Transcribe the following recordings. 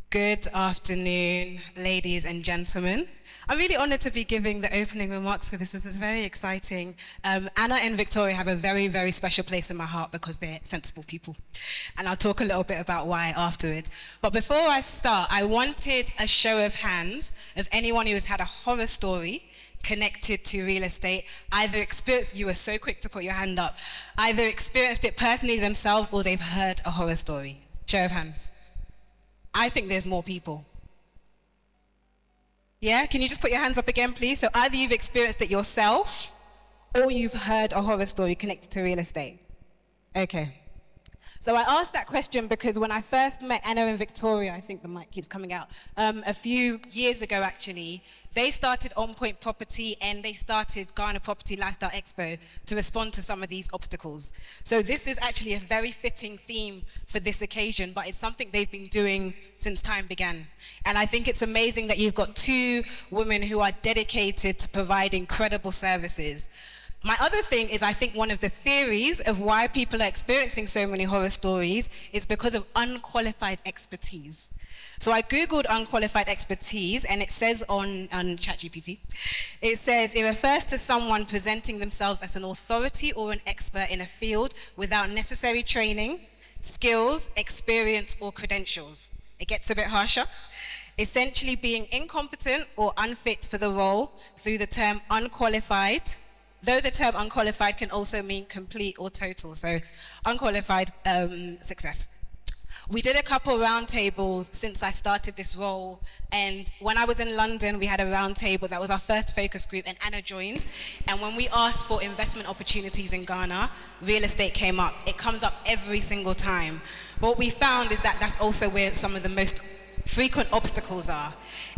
Good afternoon, ladies and gentlemen. I'm really honored to be giving the opening remarks for this. This is very exciting. Anna and Victoria have a very, very special place in my heart because they're sensible people. And I'll talk a little bit about why afterwards. But before I start, I wanted a show of hands of anyone who has had a horror story connected to real estate, either experienced, you were so quick to put your hand up, either experienced it personally themselves or they've heard a horror story. Show of hands. I think there's more people. Yeah, can you just put your hands up again, please? So either you've experienced it yourself or you've heard a horror story connected to real estate. Okay. So I asked that question because when I first met Anna and Victoria, I think the mic keeps coming out, a few years ago actually, they started On Point Property and they started Ghana Property Lifestyle Expo to respond to some of these obstacles. So this is actually a very fitting theme for this occasion, but it's something they've been doing since time began. And I think it's amazing that you've got two women who are dedicated to providing credible services. My other thing is I think one of the theories of why people are experiencing so many horror stories is because of unqualified expertise. So I Googled unqualified expertise and it says on ChatGPT, it says it refers to someone presenting themselves as an authority or an expert in a field without necessary training, skills, experience, or credentials. It gets a bit harsher. Essentially being incompetent or unfit for the role through the term unqualified, though the term unqualified can also mean complete or total, so unqualified success. We did a couple roundtables since I started this role, and when I was in London, we had a roundtable that was our first focus group, and Anna joined. And when we asked for investment opportunities in Ghana, real estate came up. It comes up every single time. But what we found is that that's also where some of the most frequent obstacles are.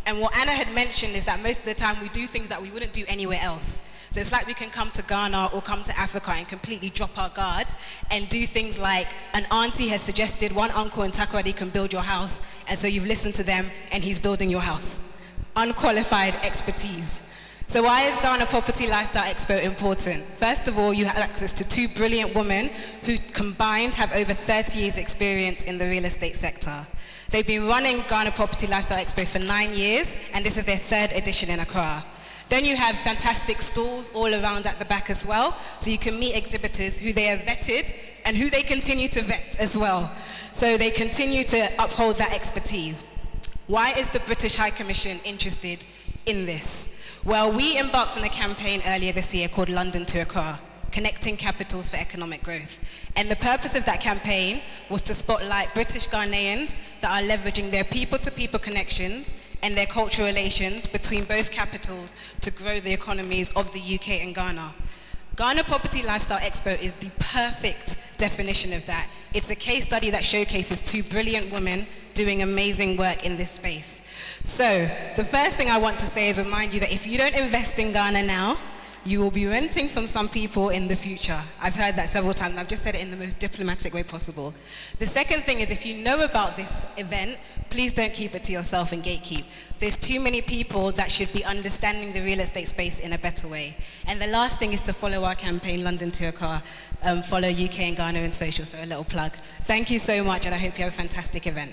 And what Anna had mentioned is that most of the time we do things that we wouldn't do anywhere else. So it's like we can come to Ghana or come to Africa and completely drop our guard and do things like an auntie has suggested one uncle in Takoradi can build your house, and so you've listened to them and he's building your house. Unqualified expertise. So why is Ghana Property Lifestyle Expo important? First of all, you have access to two brilliant women who combined have over 30 years experience in the real estate sector. They've been running Ghana Property Lifestyle Expo for 9 years, and this is their third edition in Accra. Then you have fantastic stalls all around at the back as well, so you can meet exhibitors who they have vetted and who they continue to vet as well. So they continue to uphold that expertise. Why is the British High Commission interested in this? Well, we embarked on a campaign earlier this year called London to Accra, Connecting Capitals for Economic Growth. And the purpose of that campaign was to spotlight British Ghanaians that are leveraging their people-to-people connections and their cultural relations between both capitals to grow the economies of the UK and Ghana. Ghana Property Lifestyle Expo is the perfect definition of that. It's a case study that showcases two brilliant women doing amazing work in this space. So the first thing I want to say is remind you that if you don't invest in Ghana now, you will be renting from some people in the future. I've heard that several times. I've just said it in the most diplomatic way possible. The second thing is if you know about this event, please don't keep it to yourself and gatekeep. There's too many people that should be understanding the real estate space in a better way. And the last thing is to follow our campaign, London to Accra, follow UK and Ghana in social, so a little plug. Thank you so much, and I hope you have a fantastic event.